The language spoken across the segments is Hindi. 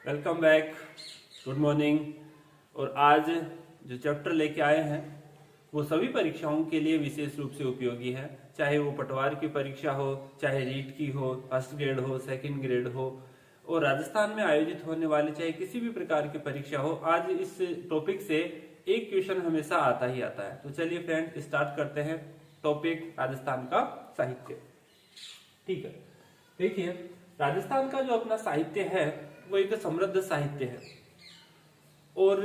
Welcome back. Good morning. और आज जो चैप्टर लेके आए हैं वो सभी परीक्षाओं के लिए विशेष रूप से उपयोगी है, चाहे वो पटवार की परीक्षा हो, चाहे रीट की हो, फर्स्ट ग्रेड हो, सेकंड ग्रेड हो, और राजस्थान में आयोजित होने वाली चाहे किसी भी प्रकार की परीक्षा हो। आज इस टॉपिक से एक क्वेश्चन हमेशा आता ही आता है। तो चलिए फ्रेंड्स, स्टार्ट करते हैं टॉपिक राजस्थान का साहित्य। ठीक है, देखिए राजस्थान का जो अपना साहित्य है वो एक समृद्ध साहित्य है, और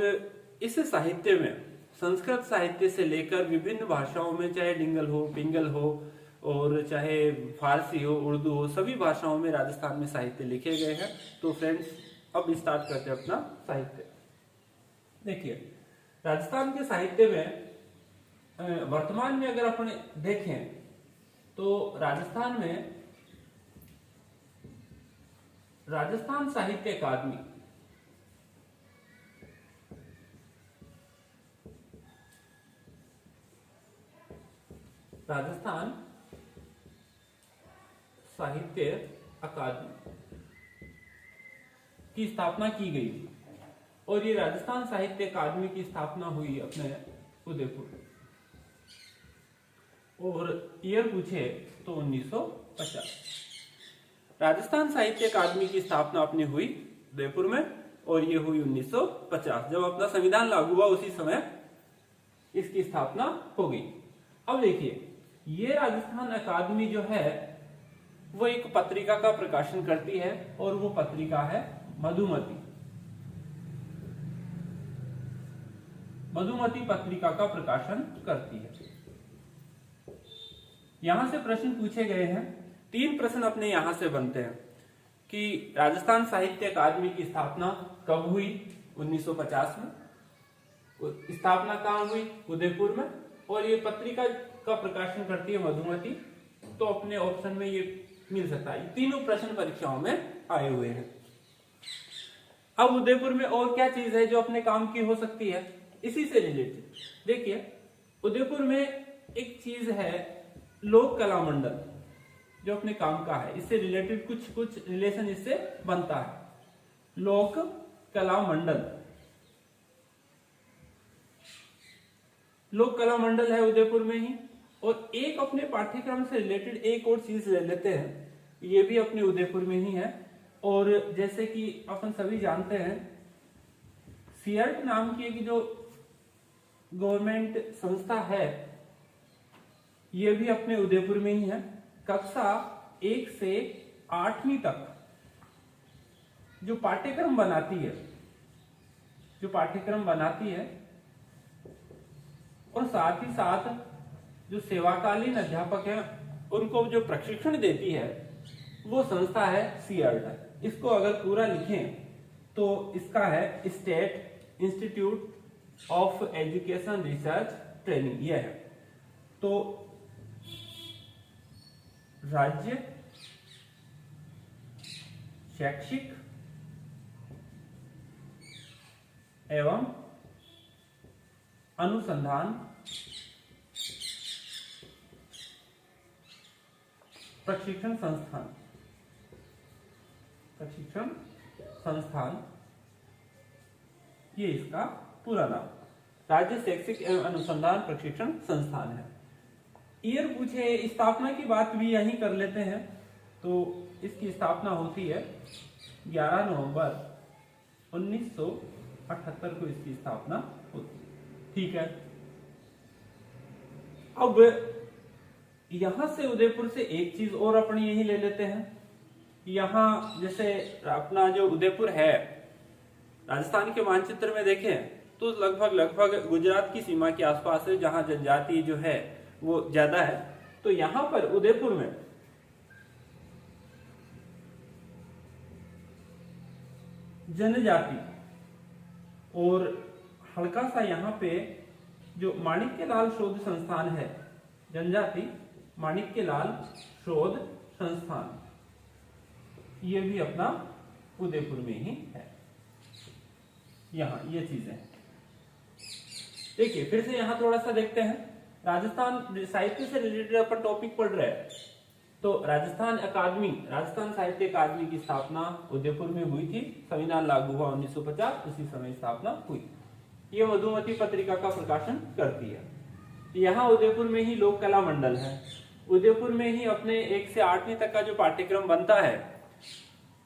इस साहित्य में संस्कृत साहित्य से लेकर विभिन्न भाषाओं में, चाहे डिंगल हो, पिंगल हो, और चाहे फारसी हो, उर्दू हो, सभी भाषाओं में राजस्थान में साहित्य लिखे गए हैं। तो फ्रेंड्स, अब स्टार्ट करते हैं अपना साहित्य। देखिए राजस्थान के साहित्य में वर्तमान में अगर अपन देखें तो राजस्थान साहित्य अकादमी राजस्थान साहित्य अकादमी की स्थापना की गई थी, और ये राजस्थान साहित्य अकादमी की स्थापना हुई अपने उदयपुर, और ईयर पूछे तो 1950। राजस्थान साहित्य अकादमी की स्थापना अपनी हुई उदयपुर में, और ये हुई 1950। जब अपना संविधान लागू हुआ उसी समय इसकी स्थापना हो गई। अब देखिए, ये राजस्थान अकादमी जो है वो एक पत्रिका का प्रकाशन करती है, और वो पत्रिका है मधुमती। मधुमती पत्रिका का प्रकाशन करती है। यहां से प्रश्न पूछे गए हैं, 3 प्रश्न अपने यहां से बनते हैं कि राजस्थान साहित्य अकादमी की स्थापना कब हुई? 1950 में। स्थापना कहां हुई? उदयपुर में। और ये पत्रिका का प्रकाशन करती है मधुमती। तो अपने ऑप्शन में ये मिल सकता है। तीनों प्रश्न परीक्षाओं में आए हुए हैं। अब उदयपुर में और क्या चीज है जो अपने काम की हो सकती है इसी से रिलेटेड? देखिए उदयपुर में एक चीज है लोक कला मंडल, जो अपने काम का है। इससे रिलेटेड कुछ रिलेशन इससे बनता है। लोक कला मंडल, लोक कला मंडल है उदयपुर में ही। और एक अपने पाठ्यक्रम से रिलेटेड एक और चीज ले लेते हैं, ये भी अपने उदयपुर में ही है। और जैसे कि अपन सभी जानते हैं, सीएर्ट नाम की एक जो गवर्नमेंट संस्था है, ये भी अपने उदयपुर में ही है। कक्षा 1 से 8वीं तक जो पाठ्यक्रम बनाती है, और साथ ही साथ जो सेवाकालीन अध्यापक हैं उनको जो प्रशिक्षण देती है, वो संस्था है सीएर्ट। इसको अगर पूरा लिखें तो इसका है state institute of education research training, यह है। तो राज्य शैक्षिक एवं अनुसंधान प्रशिक्षण संस्थान, ये इसका पूरा नाम राज्य शैक्षिक एवं अनुसंधान प्रशिक्षण संस्थान है। ईयर पूछे, स्थापना की बात भी यहीं कर लेते हैं। तो इसकी स्थापना होती है 11 नवंबर 1978 को इसकी स्थापना होती है। ठीक है, अब यहां से उदयपुर से एक चीज और अपनी यही ले लेते हैं। यहां जैसे अपना जो उदयपुर है, राजस्थान के मानचित्र में देखें तो लगभग गुजरात की सीमा के आसपास है, जहां जनजाति जो है वो ज्यादा है। तो यहां पर उदयपुर में जनजाति, और हल्का सा यहां पे जो माणिक्यलाल शोध संस्थान है, जनजाति माणिक्यलाल शोध संस्थान, ये भी अपना उदयपुर में ही है। यहां ये चीजें देखिए, फिर से यहां थोड़ा सा देखते हैं। राजस्थान साहित्य से रिलेटेड अपन टॉपिक पढ़ रहे हैं, तो राजस्थान साहित्य अकादमी की स्थापना उदयपुर में हुई थी। संविधान लागू हुआ 1950, उसी समय स्थापना हुई। ये मधुमती पत्रिका का प्रकाशन करती है। यहाँ उदयपुर में ही लोक कला मंडल है। उदयपुर में ही अपने 1 से 8वीं तक का जो पाठ्यक्रम बनता है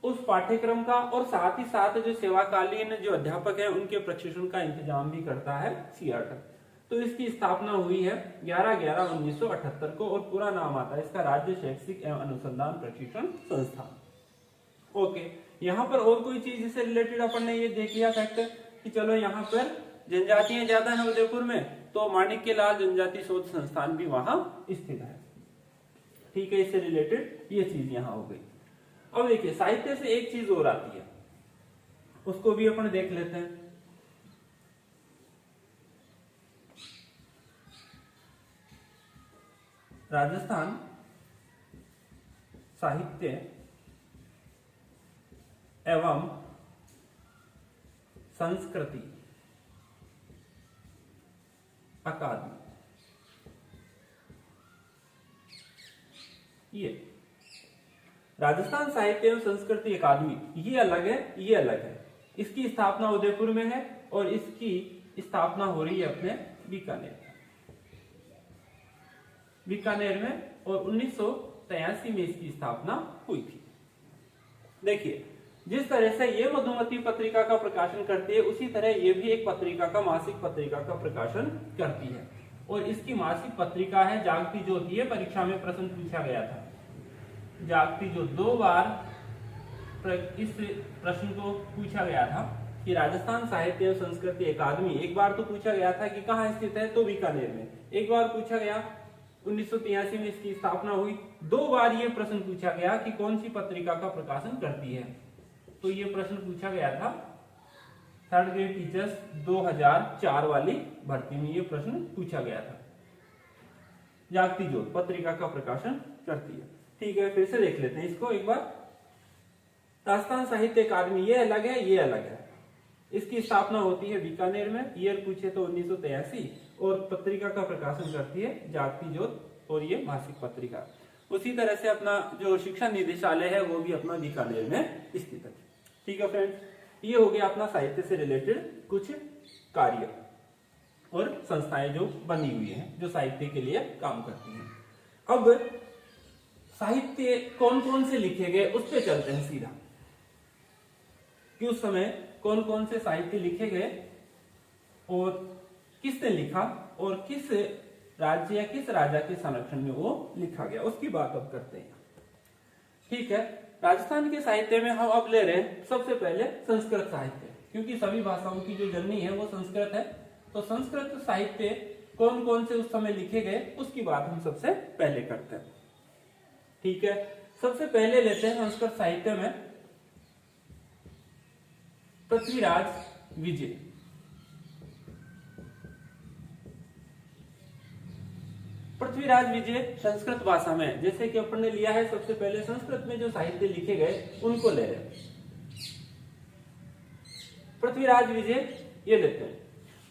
उस पाठ्यक्रम का और साथ ही साथ जो सेवाकालीन जो अध्यापक है उनके प्रशिक्षण का इंतजाम भी करता है सीआरट। तो इसकी स्थापना हुई है 11/11/1978 को और पूरा नाम आता है इसका राज्य शैक्षिक एवं अनुसंधान प्रशिक्षण संस्थान। ओके, यहाँ पर और कोई चीज इससे रिलेटेड अपन ने ये देख लिया फैक्ट कि चलो यहाँ पर जनजातियां ज्यादा है उदयपुर में, तो माणिक्यलाल जनजाति शोध संस्थान भी वहां स्थित है। ठीक है, इससे रिलेटेड ये चीज यहाँ हो गई। अब देखिए साहित्य से एक चीज और आती है, उसको भी अपन देख लेते हैं। राजस्थान साहित्य एवं संस्कृति अकादमी, ये राजस्थान साहित्य एवं संस्कृति अकादमी ये अलग है, ये अलग है। इसकी स्थापना उदयपुर में है और इसकी स्थापना हो रही है अपने बीकानेर में और 1983 में इसकी स्थापना हुई थी। देखिए जिस तरह से ये मधुमती पत्रिका का प्रकाशन करती है उसी तरह ये भी एक पत्रिका का मासिक पत्रिका का प्रकाशन करती है और इसकी मासिक पत्रिका है जागती ज्योति। ये परीक्षा में प्रश्न पूछा गया था जागती ज्योति, 2 बार इस प्रश्न को पूछा गया था कि राजस्थान साहित्य एवं संस्कृति अकादमी, एक बार तो पूछा गया था कि कहाँ स्थित है, तो बीकानेर में। एक बार पूछा गया 1983 में इसकी स्थापना हुई। 2 बार ये प्रश्न पूछा गया कि कौन सी पत्रिका का प्रकाशन करती है, तो ये प्रश्न पूछा गया था 3rd ग्रेड टीचर्स 2004 वाली भर्ती में ये प्रश्न पूछा गया था। जागती ज्योति पत्रिका का प्रकाशन करती है। ठीक है, फिर से देख लेते हैं इसको एक बार। राजस्थान साहित्य अकादमी ये अलग है, ये अलग है। इसकी स्थापना होती है बीकानेर में, ईयर पूछे तो 1983 और पत्रिका का प्रकाशन करती है जागती ज्योति और ये मासिक पत्रिका। उसी तरह से अपना जो शिक्षा निदेशालय है वो भी अपना बीकानेर में स्थित है। ठीक है फ्रेंड्स, ये हो गया अपना साहित्य से रिलेटेड कुछ कार्य और संस्थाएं जो बनी हुई हैं जो साहित्य के लिए काम करती हैं। अब साहित्य कौन कौन से लिखे गए उस पे चलते हैं सीधा कि उस समय कौन कौन से साहित्य लिखे गए और किसने लिखा और किस राज्य या किस राजा के संरक्षण में वो लिखा गया, उसकी बात अब करते हैं। ठीक है, राजस्थान के साहित्य में हम अब ले रहे हैं सबसे पहले संस्कृत साहित्य, क्योंकि सभी भाषाओं की जो जननी है वो संस्कृत है। तो संस्कृत साहित्य कौन कौन से उस समय लिखे गए उसकी बात हम सबसे पहले करते हैं। ठीक है, सबसे पहले लेते हैं संस्कृत साहित्य में पृथ्वीराज विजय। पृथ्वीराज विजय संस्कृत भाषा में, जैसे कि अपन ने लिया है सबसे पहले संस्कृत में जो साहित्य लिखे गए उनको ले रहे हैं। पृथ्वीराज विजय ये लेते हैं।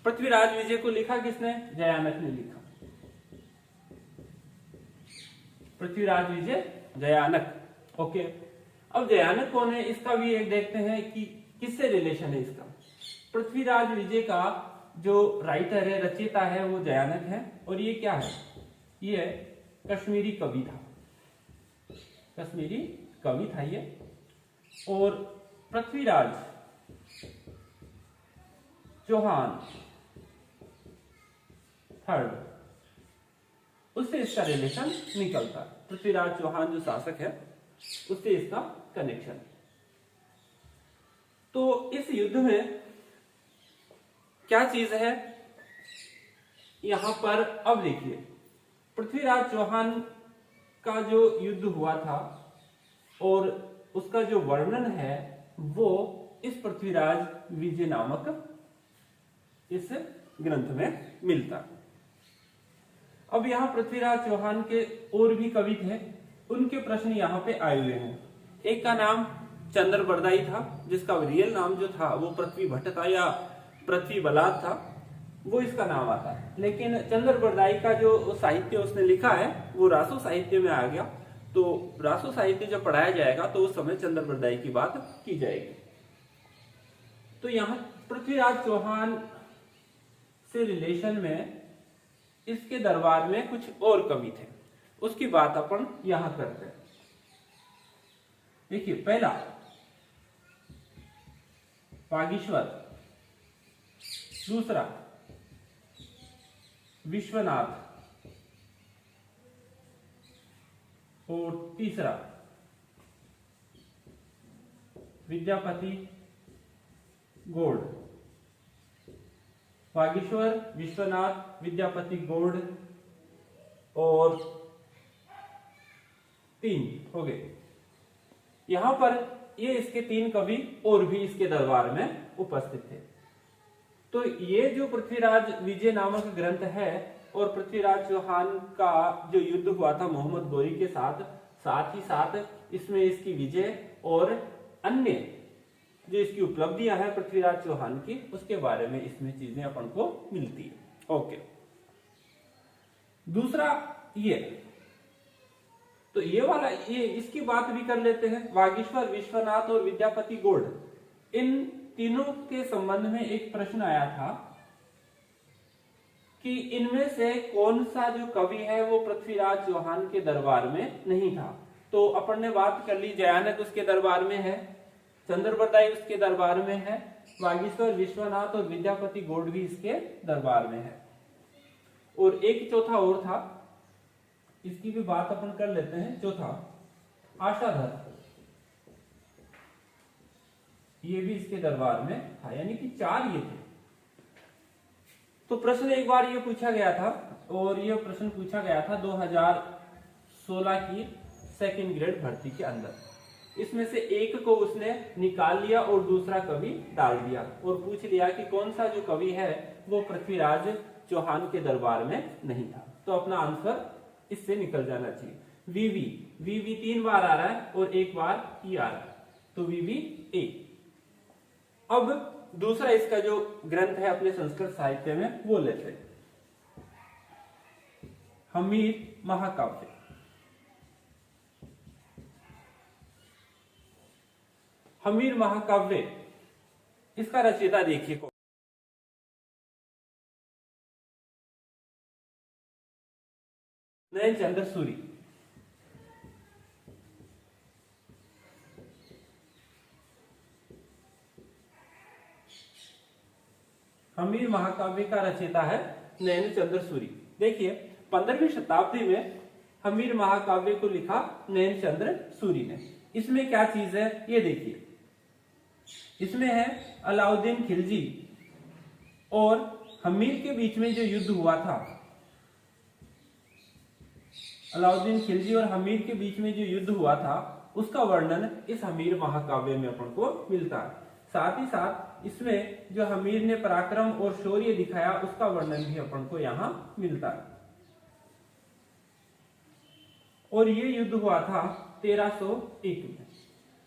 पृथ्वीराज विजय को लिखा किसने? जयानक ने लिखा। पृथ्वीराज विजय जयानक। ओके, अब जयानक कौन है इसका भी एक देखते हैं कि किससे रिलेशन है इसका। पृथ्वीराज विजय का जो राइटर है, रचयिता है वो जयानक है और ये क्या है, ये कश्मीरी कवि था, कश्मीरी कवि था ये। और पृथ्वीराज चौहान थर्ड, उससे इसका रिलेशन निकलता है। पृथ्वीराज चौहान जो शासक है उससे इसका कनेक्शन। तो इस युद्ध में क्या चीज है यहां पर, अब देखिए पृथ्वीराज चौहान का जो युद्ध हुआ था और उसका जो वर्णन है वो इस पृथ्वीराज विजय नामक इस ग्रंथ में मिलता। अब यहाँ पृथ्वीराज चौहान के और भी कवि थे, उनके प्रश्न यहाँ पे आए हुए हैं। एक का नाम चंद्र बरदाई था, जिसका रियल नाम जो था वो पृथ्वी भट्ट था या पृथ्वी बलाद था, वो इसका नाम आता है। लेकिन चंद्र बरदाई का जो साहित्य उसने लिखा है वो रासो साहित्य में आ गया। तो रासो साहित्य जब पढ़ाया जाएगा तो उस समय चंद्रबरदाई की बात की जाएगी। तो यहाँ पृथ्वीराज चौहान से रिलेशन में इसके दरबार में कुछ और कवि थे, उसकी बात अपन यहां करते हैं। देखिए, पहला वागीश्वर, दूसरा विश्वनाथ और तीसरा विद्यापति गौड़। वागीश्वर, विश्वनाथ, विद्यापति गौड़ और 3 हो गए। यहां पर ये इसके 3 कवि और भी इसके दरबार में उपस्थित थे। तो ये जो पृथ्वीराज विजय नामक ग्रंथ है और पृथ्वीराज चौहान का जो युद्ध हुआ था मोहम्मद गौरी के साथ, साथ ही साथ इसमें इसकी विजय और अन्य जो इसकी उपलब्धियां हैं पृथ्वीराज चौहान की, उसके बारे में इसमें चीजें अपन को मिलती है। ओके, दूसरा ये, तो ये वाला ये इसकी बात भी कर लेते हैं। वागीश्वर, विश्वनाथ और विद्यापति गौड़, इन तीनों के संबंध में एक प्रश्न आया था कि इनमें से कौन सा जो कवि है वो पृथ्वीराज चौहान के दरबार में नहीं था। तो अपन ने बात कर ली, जयानक उसके दरबार में है, चंद्रबरदाई उसके दरबार में है, वागीश्वर, विश्वनाथ और विद्यापति गौड़ भी इसके दरबार में है। और एक चौथा और था, इसकी भी बात अपन कर लेते हैं। चौथा आशाधर, ये भी इसके दरबार में था, यानी कि 4 ये थे। तो प्रश्न एक बार ये पूछा गया था, और ये प्रश्न पूछा गया था 2016 की 2nd ग्रेड भर्ती के अंदर। इसमें से एक को उसने निकाल लिया और दूसरा कवि डाल दिया और पूछ लिया कि कौन सा जो कवि है वो पृथ्वीराज चौहान के दरबार में नहीं था। तो अपना आंसर इससे निकल जाना चाहिए। वीवी 3 बार आ रहा है और 1 बार ई आ रहा है, तो वीवी ए। अब दूसरा इसका जो ग्रंथ है अपने संस्कृत साहित्य में वो लेते हैं, हमीर महाकाव्य। हमीर महाकाव्य, इसका रचयिता देखिए कौन। नयनचंद्र सूरी। हमीर महाकाव्य का रचयिता है नयनचंद्र सूरी। देखिए, 15वीं शताब्दी में हमीर महाकाव्य को लिखा नयनचंद्र सूरी ने। इसमें क्या चीज है ये देखिए, इसमें है अलाउद्दीन खिलजी और हमीर के बीच में जो युद्ध हुआ था, अलाउद्दीन खिलजी और हमीर के बीच में जो युद्ध हुआ था उसका वर्णन इस हमीर महाकाव्य में अपन को मिलता है। साथ ही साथ इसमें जो हमीर ने पराक्रम और शौर्य दिखाया उसका वर्णन भी अपन को यहाँ मिलता है। और ये युद्ध हुआ था 1301 में।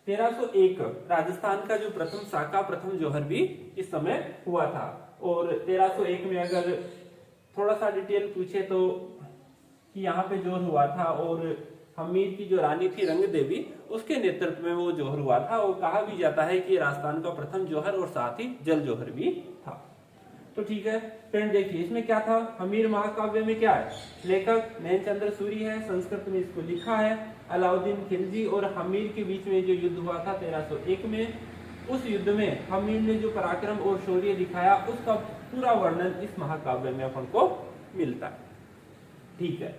1301 राजस्थान का जो प्रथम साका, प्रथम जौहर भी इस समय हुआ था। और 1301 में अगर थोड़ा सा डिटेल पूछे तो कि यहाँ पे जोहर हुआ था और हमीर की जो रानी थी रंग देवी, उसके नेतृत्व में वो जोहर हुआ था। और कहा भी जाता है कि राजस्थान का प्रथम जोहर और साथ ही जल जोहर भी था। तो ठीक है फ्रेंड, देखिए इसमें क्या था, हमीर महाकाव्य में क्या है, लेखक नयनचंद्र सूरी है, संस्कृत में इसको लिखा है। अलाउद्दीन खिलजी और हमीर के बीच में जो युद्ध हुआ था 1301 में, उस युद्ध में हमीर ने जो पराक्रम और शौर्य दिखाया उसका पूरा वर्णन इस महाकाव्य में अपन को मिलता है। ठीक है,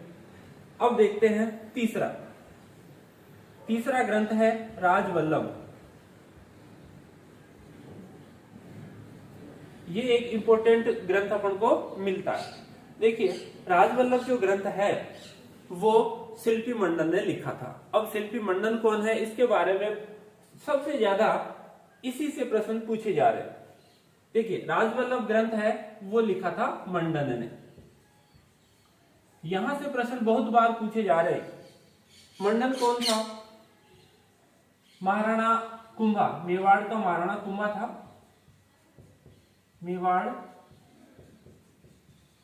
अब देखते हैं तीसरा ग्रंथ है राजवल्लभ। ये एक इंपॉर्टेंट ग्रंथ अपन को मिलता है। देखिए, राजवल्लभ जो ग्रंथ है वो शिल्पी मंडल ने लिखा था। अब शिल्पी मंडल कौन है, इसके बारे में सबसे ज्यादा इसी से प्रश्न पूछे जा रहे हैं। देखिए, राजवल्लभ ग्रंथ है वो लिखा था मंडन ने। यहां से प्रश्न बहुत बार पूछे जा रहे हैं, मंडन कौन था, महाराणा कुंभा, मेवाड़ का महाराणा कुंभा था। मेवाड़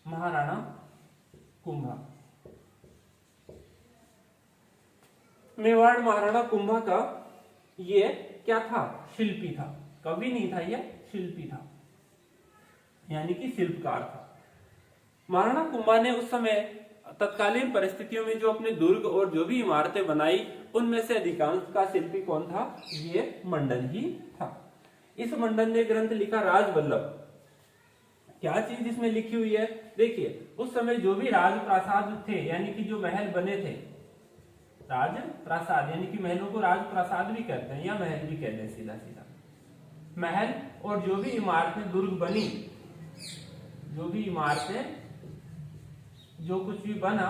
महाराणा कुंभा। मेवाड़ महाराणा कुंभा का ये क्या था, शिल्पी था, कवि नहीं था, ये शिल्पी था, यानी कि शिल्पकार था। महाराणा कुंभा ने उस समय तत्कालीन परिस्थितियों में जो अपने दुर्ग और जो भी इमारतें बनाई उनमें से अधिकांश का शिल्पी कौन था, ये मंडन ही था। इस मंडन ने ग्रंथ लिखा राजवल्लभ। क्या चीज इसमें लिखी हुई है, देखिए उस समय जो भी राजप्रासाद थे, यानी कि जो महल बने थे, राजप्रासाद यानी कि महलों को राजप्रासाद भी कहते हैं या महल भी कहते हैं, सीधा सीधा महल, और जो भी इमारतें दुर्ग बनी, जो भी इमारतें, जो कुछ भी बना,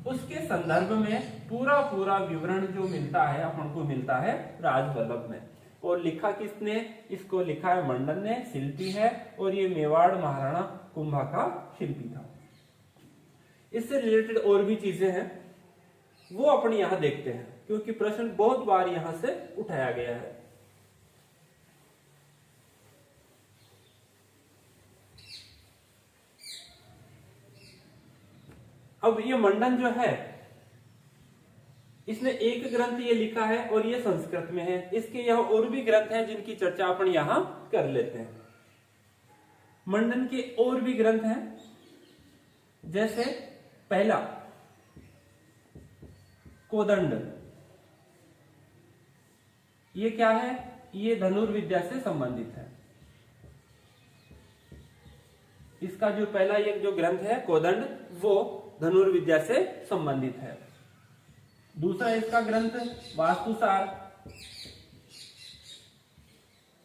उसके संदर्भ में पूरा पूरा विवरण जो मिलता है अपन को मिलता है राजवल्लभ में। और लिखा किसने, इसको लिखा है मंडन ने, शिल्पी है, और ये मेवाड़ महाराणा कुंभा का शिल्पी था। इससे रिलेटेड और भी चीजें हैं, वो अपन यहां देखते हैं, क्योंकि प्रश्न बहुत बार यहां से उठाया गया है। अब ये मंडन जो है, इसने एक ग्रंथ ये लिखा है और ये संस्कृत में है। इसके यह और भी ग्रंथ हैं जिनकी चर्चा अपन यहां कर लेते हैं। मंडन के और भी ग्रंथ हैं, जैसे पहला कोदंड। ये क्या है, ये धनुर्विद्या से संबंधित है। इसका जो पहला एक जो ग्रंथ है कोदंड, वो धनुर्विद्या से संबंधित है। दूसरा इसका ग्रंथ वास्तुसार,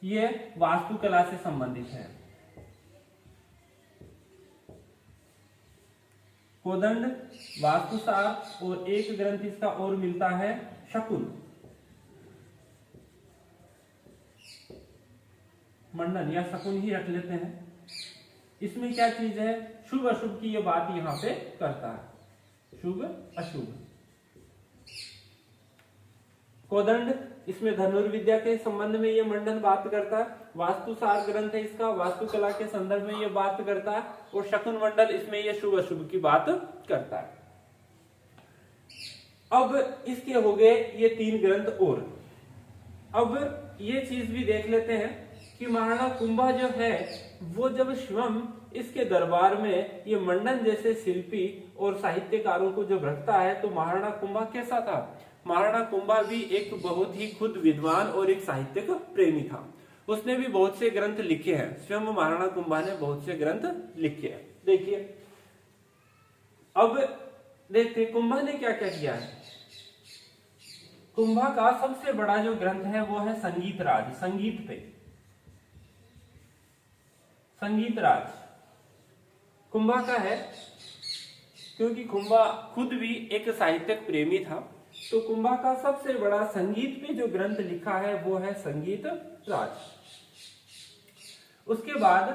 ये वास्तुकला से संबंधित है। कोदंड, वास्तुसार, और एक ग्रंथ इसका और मिलता है शकुन। मंडन या शकुन ही रख लेते हैं। इसमें क्या चीज है, शुभ अशुभ की ये बात यहां पे करता है, शुभ अशुभ। कोदंड, इसमें धनुर्विद्या के संबंध में ये मंडन बात करता है। वास्तुसार ग्रंथ है इसका, वास्तुकला के संदर्भ में ये बात करता है। और शकुन मंडल, इसमें ये शुभ अशुभ की बात करता है। अब इसके हो गए ये 3 ग्रंथ और। अब ये चीज भी देख लेते हैं कि महाराणा कुंभा जो है वो जब स्वयं इसके दरबार में ये मंडन जैसे शिल्पी और साहित्यकारों को जब रखता है, तो महाराणा कुंभा कैसा था, महाराणा कुंभा भी एक बहुत ही खुद विद्वान और एक साहित्यिक प्रेमी था। उसने भी बहुत से ग्रंथ लिखे हैं, स्वयं महाराणा कुंभा ने बहुत से ग्रंथ लिखे हैं। देखिए, अब देखते कुंभा ने क्या क्या किया है। कुंभा का सबसे बड़ा जो ग्रंथ है वो है संगीत राज, संगीत पे संगीत राज कुंभा का है। क्योंकि कुंभा खुद भी एक साहित्यिक प्रेमी था, तो कुंभा का सबसे बड़ा संगीत पे जो ग्रंथ लिखा है वो है संगीत राज। उसके बाद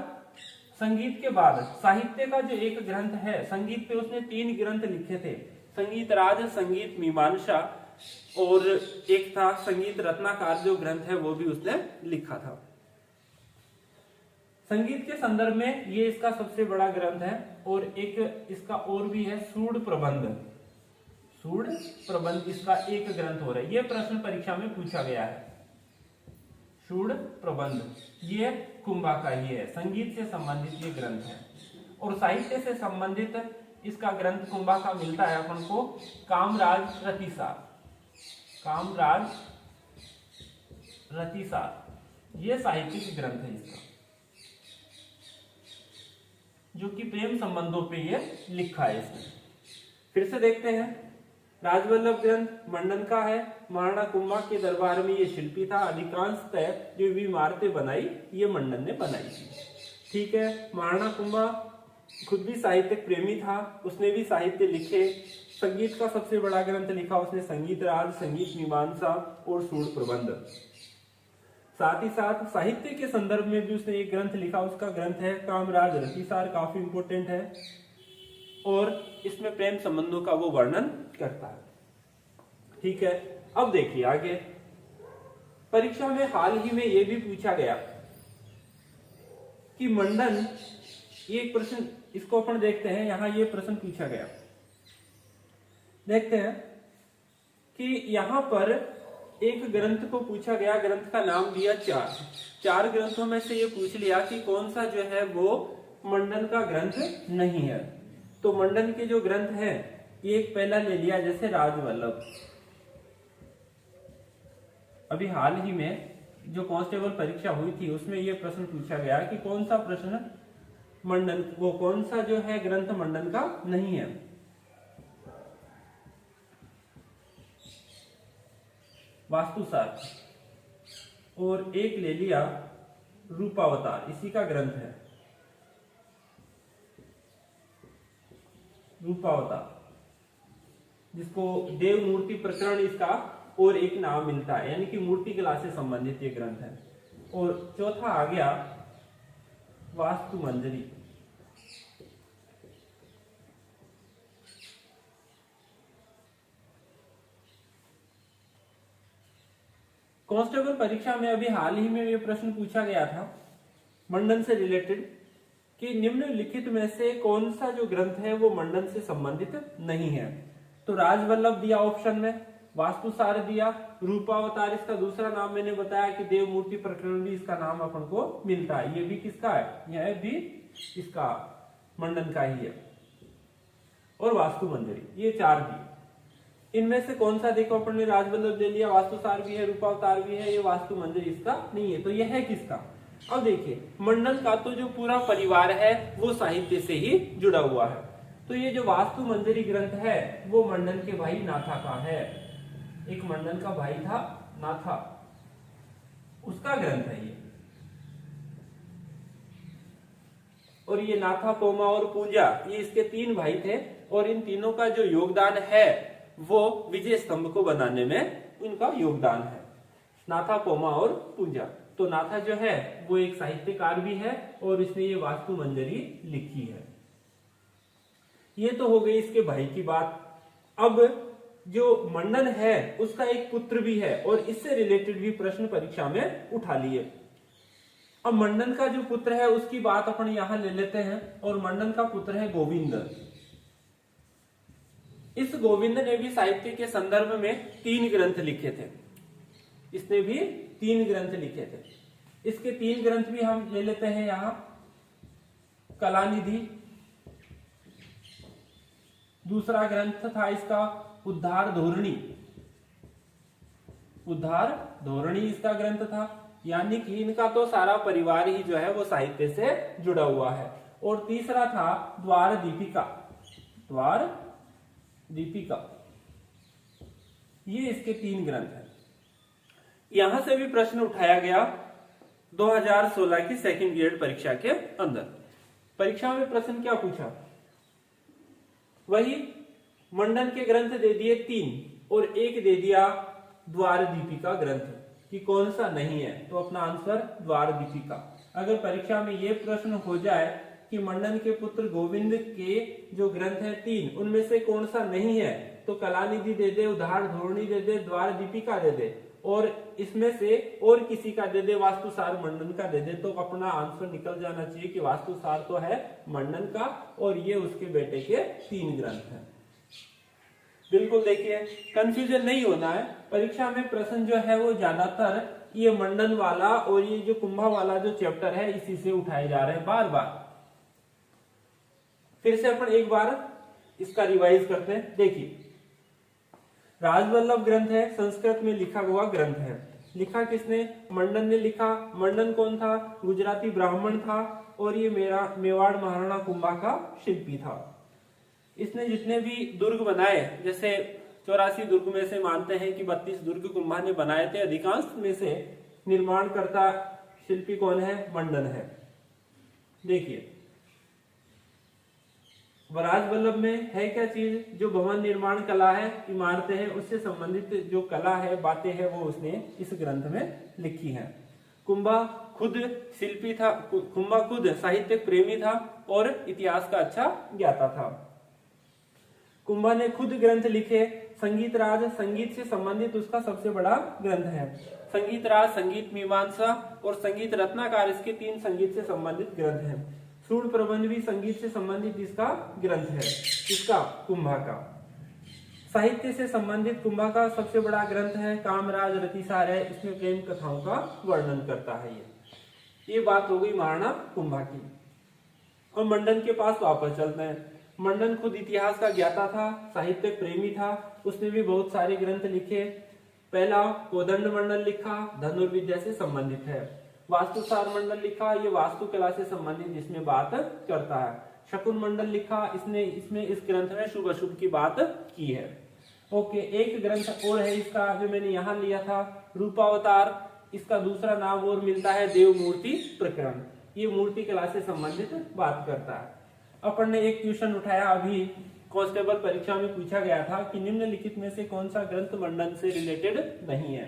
संगीत के बाद साहित्य का जो एक ग्रंथ है संगीत पे, उसने 3 ग्रंथ लिखे थे, संगीत राज, संगीत मीमांसा, और एक था संगीत रत्नाकर जो ग्रंथ है वो भी उसने लिखा था। संगीत के संदर्भ में ये इसका सबसे बड़ा ग्रंथ है। और एक इसका और भी है सूड प्रबंध, सूड प्रबंध इसका एक ग्रंथ हो रहा है। ये प्रश्न परीक्षा में पूछा गया है, सूड प्रबंध, ये कुंभा का ही है, संगीत से संबंधित ये ग्रंथ है। और साहित्य से संबंधित इसका ग्रंथ कुंभा का मिलता है अपन को कामराज रतिसार, कामराज रतिसार, ये साहित्यिक ग्रंथ है इसका, जो कि प्रेम संबंधों पे ये लिखा है इसमें। फिर से देखते हैं, राजवल्लभ ग्रंथ मंडन का है, महाराणा कुंभा के दरबार में ये शिल्पी था, अधिकांशतः जो भी इमारतें बनाई ये मंडन ने बनाई थी। ठीक है, महाराणा कुंभा खुद भी साहित्यिक प्रेमी था, उसने भी साहित्य लिखे। संगीत का सबसे बड़ा ग्रंथ लिखा उसने संगीत राज, संगीत मीमांसा और सूड प्रबंध। साथ ही साथ साहित्य के संदर्भ में भी उसने एक ग्रंथ लिखा, उसका ग्रंथ है कामराज रतिसार, काफी इंपोर्टेंट है, और इसमें प्रेम संबंधों का वो वर्णन करता है। ठीक है, अब देखिए आगे परीक्षा में हाल ही में ये भी पूछा गया कि मंडन, ये एक प्रश्न इसको अपन देखते हैं, यहां ये प्रश्न पूछा गया, देखते हैं कि यहाँ पर एक ग्रंथ को पूछा गया, ग्रंथ का नाम दिया चार ग्रंथों में से ये पूछ लिया कि कौन सा जो है वो मंडन का ग्रंथ नहीं है। तो मंडन के जो ग्रंथ है, एक पहला ले लिया जैसे राजवल्लभ। अभी हाल ही में जो कांस्टेबल परीक्षा हुई थी उसमें ये प्रश्न पूछा गया कि कौन सा प्रश्न मंडन, वो कौन सा जो है ग्रंथ मंडन का नहीं है। वास्तुसार। और एक ले लिया रूपावतार, इसी का ग्रंथ है रूपावतार, जिसको देव मूर्ति प्रकरण इसका और एक नाम मिलता है, यानी कि मूर्ति कला से संबंधित ये ग्रंथ है। और चौथा आ गया वास्तु मंजरी। कांस्टेबल परीक्षा में अभी हाल ही में ये प्रश्न पूछा गया था मंडन से रिलेटेड कि निम्नलिखित में से कौन सा जो ग्रंथ है वो मंडन से संबंधित नहीं है। तो राजवल्लभ दिया ऑप्शन में, वास्तुसार दिया, रूपावतार इसका दूसरा नाम मैंने बताया कि देव मूर्ति प्रकरण भी इसका नाम अपन को मिलता है। ये भी किसका है? यह भी इसका मंडन का ही है। और वास्तु मंजरी, ये चार भी। इनमें से कौन सा देखो अपन ने राजवल्लभ दे लिया, वास्तुसार भी है, रूपावतार भी है, ये वास्तु मंजरी इसका नहीं है। तो यह है किसका? अब देखिए मंडन का तो जो पूरा परिवार है वो साहित्य से ही जुड़ा हुआ है। तो ये जो वास्तु मंजरी ग्रंथ है वो मंडन के भाई नाथा का है। एक मंडन का भाई था नाथा, उसका ग्रंथ है ये। और ये नाथा, पोमा और पूंजा, ये इसके तीन भाई थे और इन तीनों का जो योगदान है वो विजय स्तंभ को बनाने में इनका योगदान है, नाथा, पोमा और पूंजा। तो नाथा जो है वो एक साहित्यकार भी है और इसने ये वास्तु मंजरी लिखी है। ये तो हो गई इसके भाई की बात। अब जो मंडन है उसका एक पुत्र भी है और इससे रिलेटेड भी प्रश्न परीक्षा में उठा लिए। अब मंडन का जो पुत्र है उसकी बात अपन यहां ले लेते हैं। और मंडन का पुत्र है गोविंद। इस गोविंद ने भी साहित्य के संदर्भ में 3 ग्रंथ लिखे थे। इसने भी 3 ग्रंथ लिखे थे। इसके 3 ग्रंथ भी हम ले लेते हैं यहां। कलानिधि, दूसरा ग्रंथ था इसका उद्धार धोरणी। उद्धार धोरणी इसका ग्रंथ था। यानी कि इनका तो सारा परिवार ही जो है वो साहित्य से जुड़ा हुआ है। और तीसरा था द्वार दीपिका। द्वार दीपिका, ये इसके 3 ग्रंथ हैं। यहां से भी प्रश्न उठाया गया 2016 की सेकंड ग्रेड परीक्षा के अंदर। परीक्षा में प्रश्न क्या पूछा? वही मंडन के ग्रंथ दे दिए 3 और एक दे दिया द्वार दीपिका ग्रंथ कि कौन सा नहीं है। तो अपना आंसर द्वार दीपिका। अगर परीक्षा में यह प्रश्न हो जाए कि मंडन के पुत्र गोविंद के जो ग्रंथ है 3, उनमें से कौन सा नहीं है, तो कलानिधि दे दे, उद्धार धोरणी दे दे, द्वार दीपिका दे दे और इसमें से और किसी का दे दे, वास्तुसार मंडन का दे दे, तो अपना आंसर निकल जाना चाहिए कि वास्तुसार तो है मंडन का और ये उसके बेटे के 3 ग्रंथ हैं। बिल्कुल देखिए कंफ्यूजन नहीं होना है। परीक्षा में प्रश्न जो है वो ज्यादातर ये मंडन वाला और ये जो कुंभा वाला जो चैप्टर है इसी से उठाए जा रहे हैं बार बार। फिर से अपन एक बार इसका रिवाइज करते हैं। देखिए राजवल्लभ ग्रंथ है, संस्कृत में लिखा हुआ ग्रंथ है। लिखा किसने? मंडन ने लिखा। मंडन कौन था? गुजराती ब्राह्मण था और ये मेवाड़ महाराणा कुंभा का शिल्पी था। इसने जितने भी दुर्ग बनाए, जैसे 84 दुर्ग में से मानते हैं कि 32 दुर्ग कुंभा ने बनाए थे, अधिकांश में से निर्माणकर्ता शिल्पी कौन है? मंडन है। देखिए राजवल्लभ में है क्या चीज? जो भवन निर्माण कला है, इमारतें हैं, उससे संबंधित जो कला है, बातें हैं, वो उसने इस ग्रंथ में लिखी है। कुंभा खुद शिल्पी था, कुंभा खुद साहित्यिक प्रेमी था और इतिहास का अच्छा ज्ञाता था। कुंभा ने खुद ग्रंथ लिखे। संगीत राज, संगीत से संबंधित उसका सबसे बड़ा ग्रंथ है। संगीत राज, संगीत मीमांसा और संगीत रत्नाकर, इसके 3 संगीत से संबंधित ग्रंथ हैं। सूर्ण प्रबंध भी संगीत से संबंधित इसका ग्रंथ है, इसका कुंभा का। साहित्य से संबंधित कुंभा का सबसे बड़ा ग्रंथ है कामराज रतिसार है, इसमें प्रेम कथाओं का वर्णन करता है। ये बात हो गई महाराणा कुंभा की। और मंडन के पास वापस चलते हैं। मंडन खुद इतिहास का ज्ञाता था, साहित्य प्रेमी था, उसने भी बहुत सारे ग्रंथ लिखे। पहला कोदंड मंडल लिखा, धनुर्विद्या से संबंधित है। वास्तुसार मंडल लिखा, ये वास्तुकला से संबंधित इसमें बात करता है। शकुन मंडल लिखा, इसमें इस ग्रंथ में शुभ अशुभ की बात की है। ओके, एक ग्रंथ और है इसका जो मैंने यहाँ लिया था, रूपावतार। इसका दूसरा नाम और मिलता है देव मूर्ति प्रकरण। ये मूर्ति कला से संबंधित बात करता है। अपन ने एक ट्यूशन उठाया अभी, कांस्टेबल परीक्षा में पूछा गया था कि निम्नलिखित में से कौन सा ग्रंथ मंडन से रिलेटेड नहीं है।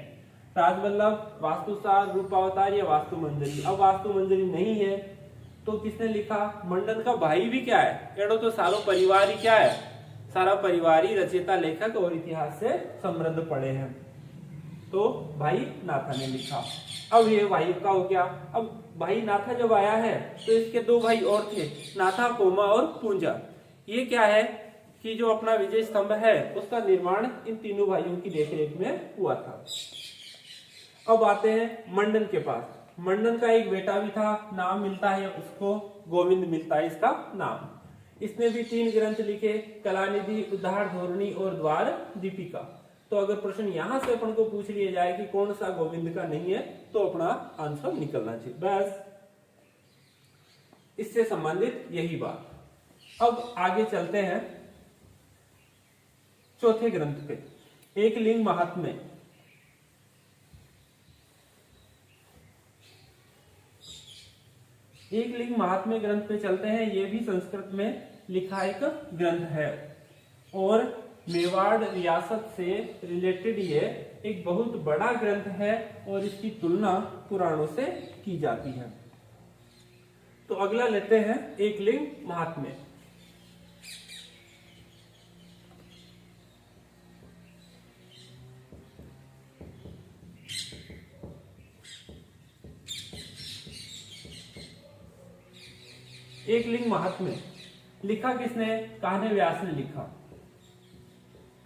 राजवल्लभ, वास्तुसार, रूपावतार या वास्तु मंजरी। अब वास्तु मंजरी नहीं है तो किसने लिखा? मंडन का भाई भी क्या है, कहो तो सारो परिवार ही क्या है, सारा परिवार ही रचयिता, लेखक और इतिहास से समृद्ध पड़े हैं। तो भाई नाथा ने लिखा। अब ये भाई का हो गया। अब भाई नाथा जब आया है तो इसके दो भाई और थे, नाथा, कोमा और पूंजा। ये क्या है कि जो अपना विजय स्तंभ है उसका निर्माण इन तीनों भाइयों की देखरेख में हुआ था। अब आते हैं मंडन के पास। मंडन का एक बेटा भी था, नाम मिलता है उसको गोविंद मिलता है इसका नाम। इसने भी 3 ग्रंथ लिखे, कलानिधि, उद्धार धोरणी और द्वार दीपिका। तो अगर प्रश्न यहां से अपन को पूछ लिया जाए कि कौन सा गोविंद का नहीं है तो अपना आंसर निकलना चाहिए, बस इससे संबंधित यही बात। अब आगे चलते हैं चौथे ग्रंथ पे, एक लिंग महात्म्य। एक लिंग महात्म्य ग्रंथ पे चलते हैं। ये भी संस्कृत में लिखा एक ग्रंथ है और मेवाड़ रियासत से रिलेटेड ये एक बहुत बड़ा ग्रंथ है और इसकी तुलना पुराणों से की जाती है। तो अगला लेते हैं एक लिंग महात्म्य। एक लिंग महात्म्य लिखा किसने? कान्ह व्यास ने लिखा।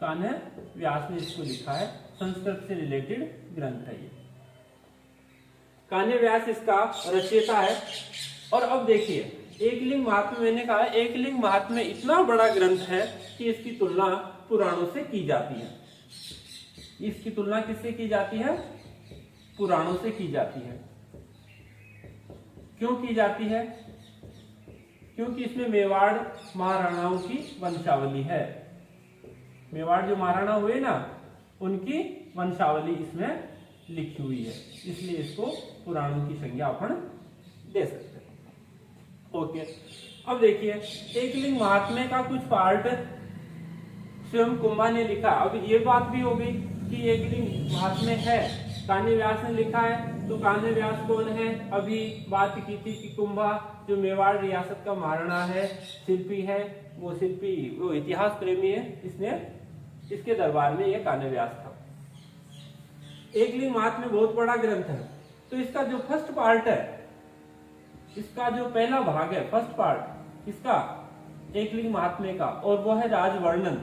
कान्ह व्यास ने इसको लिखा है, संस्कृत से रिलेटेड ग्रंथ है ये। कान्ह व्यास इसका रचयिता है। और अब देखिए, एक लिंग महात्म्य, मैंने कहा एक लिंग महात्म्य इतना बड़ा ग्रंथ है कि इसकी तुलना पुराणों से की जाती है। इसकी तुलना किससे की जाती है? पुराणों से की जाती है। क्यों की जाती है? क्योंकि इसमें मेवाड़ महाराणाओं की वंशावली है। मेवाड़ जो महाराणा हुए ना, उनकी वंशावली इसमें लिखी हुई है, इसलिए इसको पुराणों की संज्ञा अपन दे सकते हैं। ओके, अब देखिए, एक लिंग महात्म्य का कुछ पार्ट स्वयं कुंभा ने लिखा। अब ये बात भी हो गई कि एक लिंग महात्म्य है, कान्ह व्यास ने लिखा है। तो कान्ह व्यास कौन है? अभी बात की थी कि कुंभा जो मेवाड़ रियासत का महाराणा है, शिल्पी है, वो शिल्पी, वो इतिहास प्रेमी है, इसने इसके दरबार में ये कान्ह व्यास था। एक लिंग महात्म्य बहुत बड़ा ग्रंथ है। तो इसका जो फर्स्ट पार्ट है, इसका जो पहला भाग है, फर्स्ट पार्ट इसका एक लिंग महात्म्य का, और वो है राजवर्णन।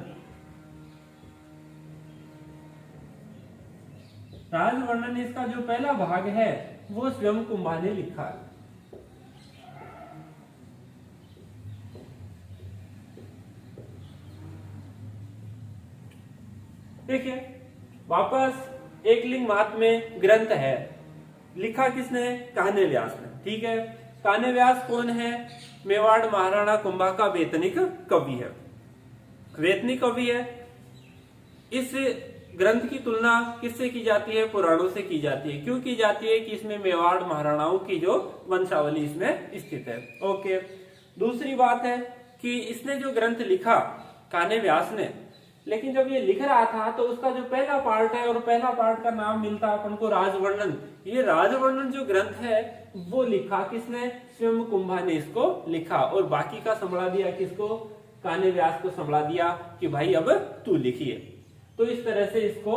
राजवर्णन इसका जो पहला भाग है वो स्वयं कुंभा ने लिखा है। देखिए, वापस एक लिंग महात्म्य ग्रंथ है, लिखा किसने? कान्ह व्यास ने। ठीक है, कान्ह व्यास कौन है? मेवाड़ महाराणा कुंभा का वेतनिक कवि है, वेतनिक कवि है। इस ग्रंथ की तुलना किससे की जाती है? पुराणों से की जाती है। क्यों की जाती है? कि इसमें मेवाड़ महाराणाओं की जो वंशावली इसमें स्थित है। ओके, दूसरी बात है कि इसने जो ग्रंथ लिखा कान्ह व्यास ने, लेकिन जब ये लिख रहा था तो उसका जो पहला पार्ट है, और पहला पार्ट का नाम मिलता है अपन को राजवर्णन। ये राजवर्णन जो ग्रंथ है वो लिखा किसने? स्वयं कुंभा ने इसको लिखा, और बाकी का संभला दिया किसको? कान्ह व्यास को संभला दिया कि भाई अब तू लिखिए। तो इस तरह से इसको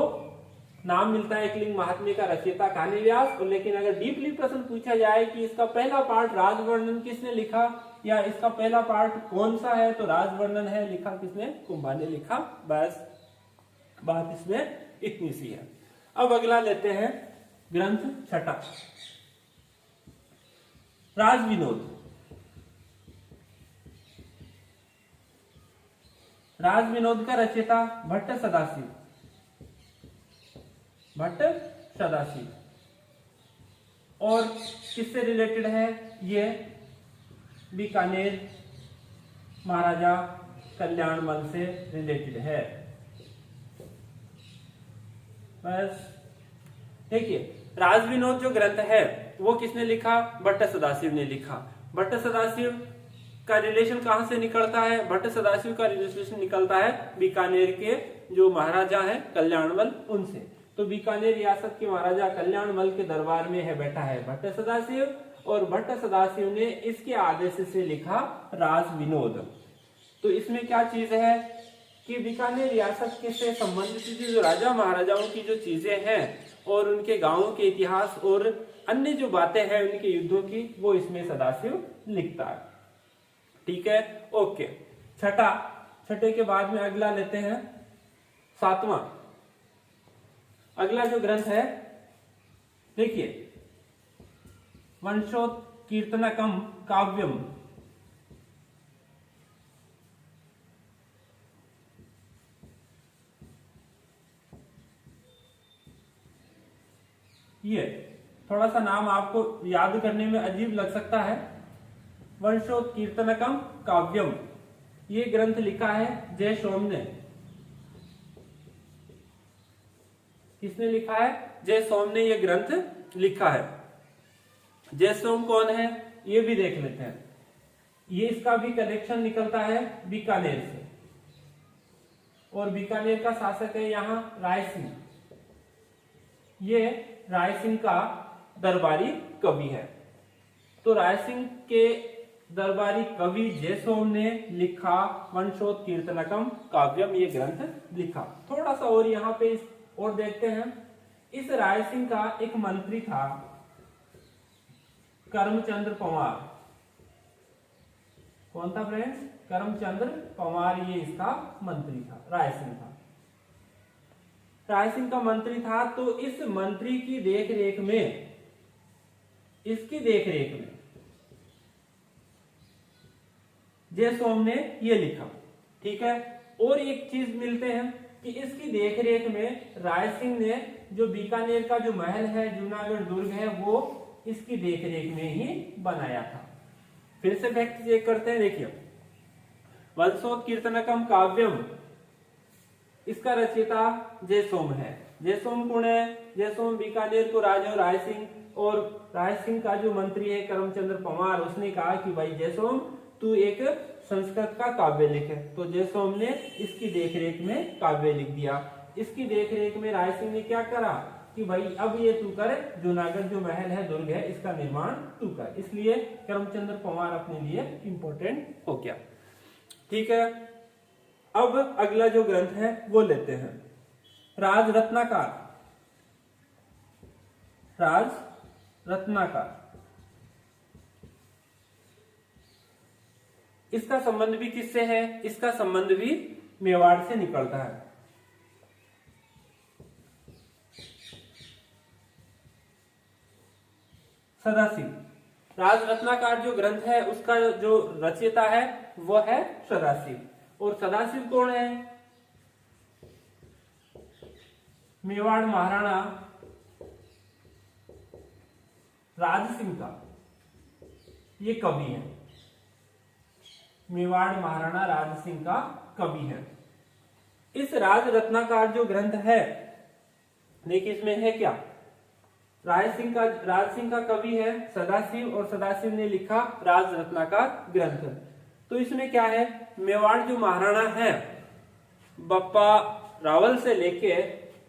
नाम मिलता है एक लिंग महात्म्य का रचयिता कान्ह व्यास। लेकिन अगर डीपली प्रश्न पूछा जाए कि इसका पहला पार्ट राजवर्णन किसने लिखा या इसका पहला पार्ट कौन सा है, तो राजवर्णन है, लिखा किसने? कुंभा ने लिखा, बस। बात इसमें इतनी सी है। अब अगला लेते हैं ग्रंथ छठा, राज विनोद। राज विनोद का रचयिता भट्ट सदाशिव। भट्ट सदाशिव और किससे रिलेटेड है ये? बीकानेर महाराजा कल्याणमल से रिलेटेड है। बस देखिए, राज विनोद जो ग्रंथ है वो किसने लिखा? भट्ट सदाशिव ने लिखा। भट्ट सदाशिव का रिलेशन कहां से निकलता है? भट्ट सदाशिव का रिलेशन निकलता है बीकानेर के जो महाराजा है कल्याणमल उनसे। तो बीकानेर रियासत के महाराजा कल्याणमल के दरबार में है बैठा है भट्ट सदाशिव, और भट्ट सदाशिव ने इसके आदेश से लिखा राज विनोद। तो इसमें क्या चीज है कि बीकानेर रियासत से संबंधित जो राजा महाराजाओं की जो चीजें हैं और उनके गांवों के इतिहास और अन्य जो बातें हैं उनके युद्धों की, वो इसमें सदाशिव लिखता है। ठीक है, ओके। छठे के बाद में अगला लेते हैं सातवां। अगला जो ग्रंथ है देखिए, वंशोत्कीर्तनकम काव्यम। ये थोड़ा सा नाम आपको याद करने में अजीब लग सकता है, वंशोत्कीर्तनकम काव्यम। ये ग्रंथ लिखा है जय सोम ने। किसने लिखा है? जय सोम ने ये ग्रंथ लिखा है। जय सोम कौन है ये भी देख लेते हैं। ये इसका भी कलेक्शन निकलता है बीकानेर से, और बीकानेर का शासक है यहाँ राय सिंह। ये राय सिंह का दरबारी कवि है। तो राय सिंह के दरबारी कवि जय सोम ने लिखा वंशोत्कीर्तनकम काव्यम, ये ग्रंथ लिखा। थोड़ा सा और यहाँ पे और देखते हैं। इस राय सिंह का एक मंत्री था करमचंद्र पंवार। कौन था फ्रेंड्स? करमचंद्र पंवार, ये इसका मंत्री था, राय सिंह था। राय सिंह का मंत्री था। तो इस मंत्री की देखरेख में, इसकी देखरेख में जय सोम ने ये लिखा। ठीक है, और एक चीज मिलते हैं कि इसकी देखरेख में राय सिंह ने जो बीकानेर का जो महल है, जूनागढ़ दुर्ग है, वो इसकी देखरेख में ही बनाया था। फिर से फैक्ट चेक करते हैं। देखिए, वंशोत्कीर्तनकम काव्यम, इसका रचयिता जय सोम है। जय सोम कौन है? जय सोम बीकानेर को राजा राय सिंह, और राय सिंह का जो मंत्री है करमचंद्र पंवार, उसने कहा कि भाई जय सोम तू एक संस्कृत का काव्य लिखे। तो जय सोम ने इसकी देखरेख में काव्य लिख दिया। इसकी देखरेख में राय सिंह ने क्या करा कि भाई अब ये तू कर, जूनागढ़ जो महल है, दुर्ग है, इसका निर्माण तू कर। इसलिए करमचंद्र पंवार अपने लिए इंपॉर्टेंट हो गया। ठीक है, अब अगला जो ग्रंथ है वो लेते हैं, राज रत्नाकर। राज रत्नाकर, इसका संबंध भी किससे है? इसका संबंध भी मेवाड़ से निकलता है। सदाशिव, राज रत्नाकर जो ग्रंथ है उसका जो रचयिता है वो है सदाशिव। और सदाशिव कौन है? मेवाड़ महाराणा राज सिंह का ये कवि है। मेवाड़ महाराणा राज सिंह का कवि है। इस राज रत्नाकर जो ग्रंथ है, देखिए इसमें है क्या, राज सिंह का कवि है सदाशिव, और सदाशिव ने लिखा राज रत्नाकर ग्रंथ। तो इसमें क्या है, मेवाड़ जो महाराणा है बप्पा रावल से लेके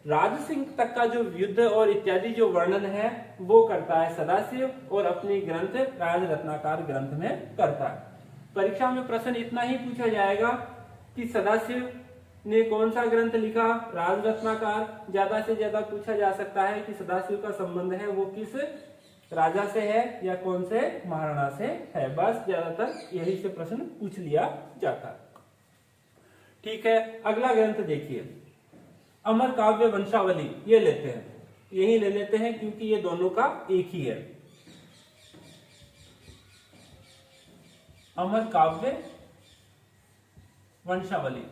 राज सिंह तक का जो युद्ध और इत्यादि जो वर्णन है वो करता है सदाशिव, और अपनी ग्रंथ राज रत्नाकर ग्रंथ में करता है। परीक्षा में प्रश्न इतना ही पूछा जाएगा कि सदाशिव ने कौन सा ग्रंथ लिखा, राज रत्नाकर। ज्यादा से ज्यादा पूछा जा सकता है कि सदाशिव का संबंध है वो किस राजा से है या कौन से महाराणा से है। बस ज्यादातर यही से प्रश्न पूछ लिया जाता है। ठीक है, अगला ग्रंथ देखिए, अमर काव्य वंशावली ये लेते हैं, यही ले लेते हैं क्योंकि ये दोनों का एक ही है। अमर काव्य वंशावली,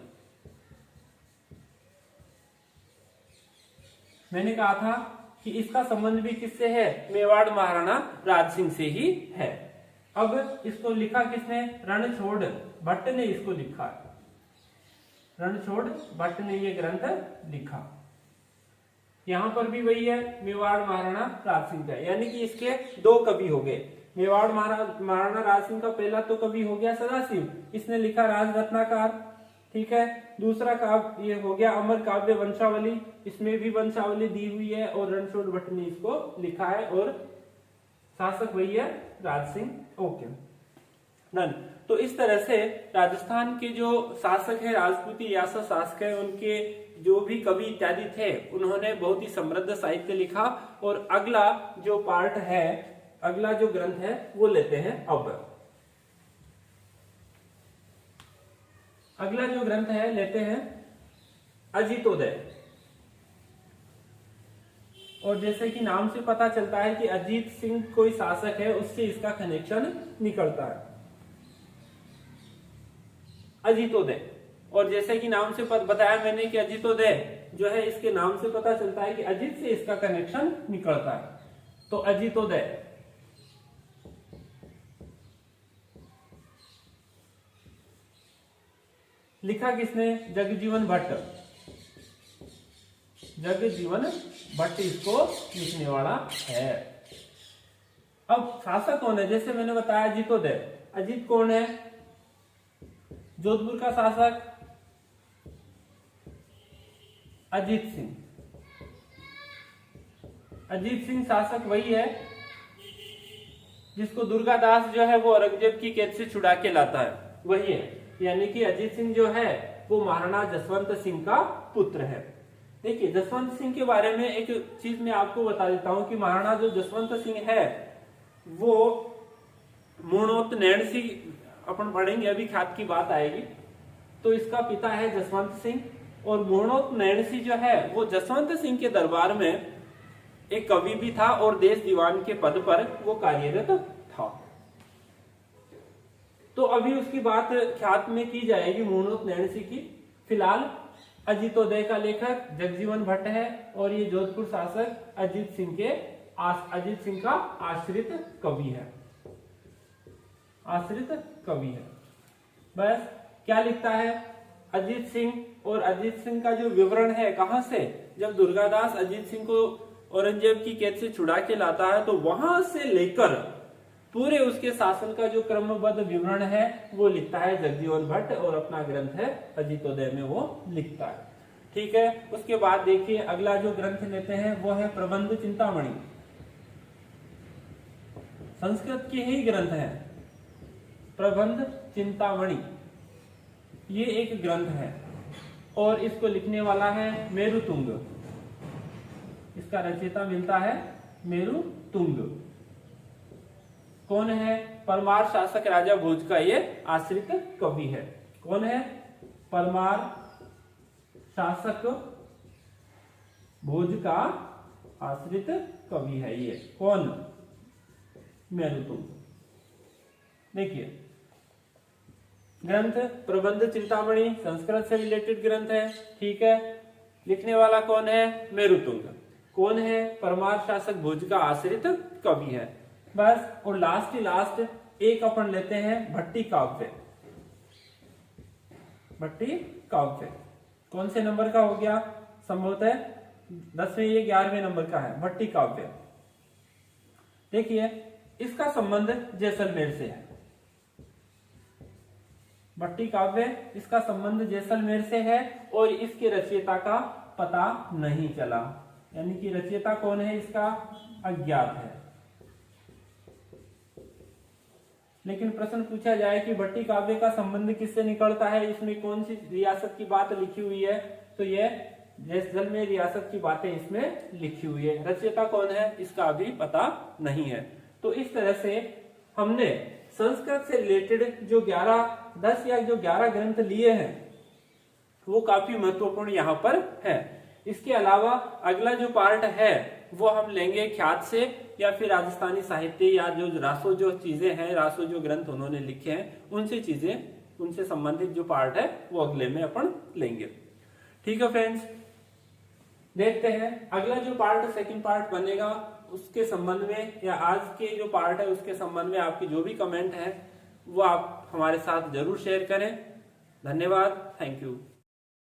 मैंने कहा था कि इसका संबंध भी किससे है, मेवाड़ महाराणा राज सिंह से ही है। अब इसको लिखा किसने, रणछोड़ भट्ट ने इसको लिखा, रणछोड़ भट्ट ने ये ग्रंथ लिखा। यहां पर भी वही है, मेवाड़ महाराणा राज सिंह का, यानी कि इसके दो कवि हो गए। मेवाड़ महाराणा राज सिंह का पहला तो कवि हो गया सदाशिव, इसने लिखा राज रत्नाकर, ठीक है। दूसरा काव्य ये हो गया अमर काव्य वंशावली, इसमें भी वंशावली दी हुई है और रणछोड़ भट्ट ने इसको लिखा है और शासक वही है राज सिंह। Okay done. तो इस तरह से राजस्थान के जो शासक है, राजपूती रियासत शासक है, उनके जो भी कवि इत्यादि थे, उन्होंने बहुत ही समृद्ध साहित्य लिखा। और अगला जो पार्ट है, अगला जो ग्रंथ है वो लेते हैं। अब अगला जो ग्रंथ है लेते हैं अजीतोदय। और जैसे कि नाम से पता चलता है कि अजीत सिंह कोई शासक है, उससे इसका कनेक्शन निकलता है, अजीतोदय। और जैसे कि नाम से बताया मैंने कि अजीतोदय जो है, इसके नाम से पता चलता है कि अजीत से इसका कनेक्शन निकलता है। तो अजीतोदय लिखा किसने, जगजीवन भट्ट, जगजीवन भट्ट इसको लिखने वाला है। अब शासक कौन है, जैसे मैंने बताया अजीतोदय, अजीत कौन है, जोधपुर का शासक अजीत सिंह। अजीत सिंह शासक वही है जिसको दुर्गादास जो है वो औरंगजेब की कैद से छुड़ा के लाता है, वही है। यानी कि अजीत सिंह जो है वो महाराणा जसवंत सिंह का पुत्र है। देखिए जसवंत सिंह के बारे में एक चीज मैं आपको बता देता हूं कि महाराणा जो जसवंत सिंह है वो मूर्णोत नैण सिंह अपन पढ़ेंगे, अभी ख्यात की बात आएगी। तो इसका पिता है जसवंत सिंह और मूर्णोत नैण सिंह जो है वो जसवंत सिंह के दरबार में एक कवि भी था और देश दीवान के पद पर वो कार्यरत था। तो अभी उसकी बात ख्यात में की जाएगी मूर्णोत नैण सिंह की। फिलहाल अजीतोदय का लेखक जगजीवन भट्ट है और ये जोधपुर शासक अजीत सिंह का आश्रित कवि है, आश्रित कवि है। बस क्या लिखता है अजीत सिंह, और अजीत सिंह का जो विवरण है कहां से, जब दुर्गादास अजीत सिंह को औरंगजेब की कैद से छुड़ा के लाता है तो वहां से लेकर पूरे उसके शासन का जो क्रमबद्ध विवरण है वो लिखता है जगजीवन भट्ट और अपना ग्रंथ है अजीतोदय में वो लिखता है। ठीक है, उसके बाद देखिए अगला जो ग्रंथ लेते हैं वो है प्रबंध चिंतामणि। संस्कृत के ही ग्रंथ है प्रबंध चिंतामणि, ये एक ग्रंथ है और इसको लिखने वाला है मेरुतुंग। इसका रचयिता मिलता है मेरुतुंग। कौन है, परमार शासक राजा भोज का ये आश्रित कवि है। कौन है, परमार शासक भोज का आश्रित कवि है ये। कौन, मेरुतुंग। देखिए ग्रंथ प्रबंध चिंतामणि संस्कृत से रिलेटेड ग्रंथ है, ठीक है। लिखने वाला कौन है, मेरुतुंग। कौन है, परमार शासक भोज का आश्रित कवि है। बस, और लास्ट एक अपन लेते हैं भट्टी काव्य। भट्टी काव्य कौन से नंबर का हो गया, संभवतः 10वें या 11वें नंबर का है भट्टी काव्य। देखिए इसका संबंध जैसलमेर से है। भट्टी काव्य इसका संबंध जैसलमेर से है और इसके रचयिता का पता नहीं चला, यानी कि रचयिता कौन है इसका अज्ञात है। लेकिन प्रश्न पूछा जाए कि भट्टी काव्य का संबंध किससे निकलता है, इसमें कौन सी रियासत की बात लिखी हुई है, तो यह जैसलमेर रियासत की बातें इसमें लिखी हुई है। रचयिता कौन है इसका अभी पता नहीं है। तो इस तरह से हमने संस्कृत से रिलेटेड जो 10 या 11 ग्रंथ लिए हैं वो काफी महत्वपूर्ण यहाँ पर है। इसके अलावा अगला जो पार्ट है वो हम लेंगे ख्यात से या फिर राजस्थानी साहित्य या जो रासो जो चीजें हैं, रासो जो ग्रंथ उन्होंने लिखे हैं उनसे संबंधित जो पार्ट है वो अगले में अपन लेंगे। ठीक है फ्रेंड्स, देखते हैं अगला जो पार्ट सेकंड पार्ट बनेगा उसके संबंध में या आज के जो पार्ट है उसके संबंध में आपकी जो भी कमेंट है वो आप हमारे साथ जरूर शेयर करें। धन्यवाद, थैंक यू।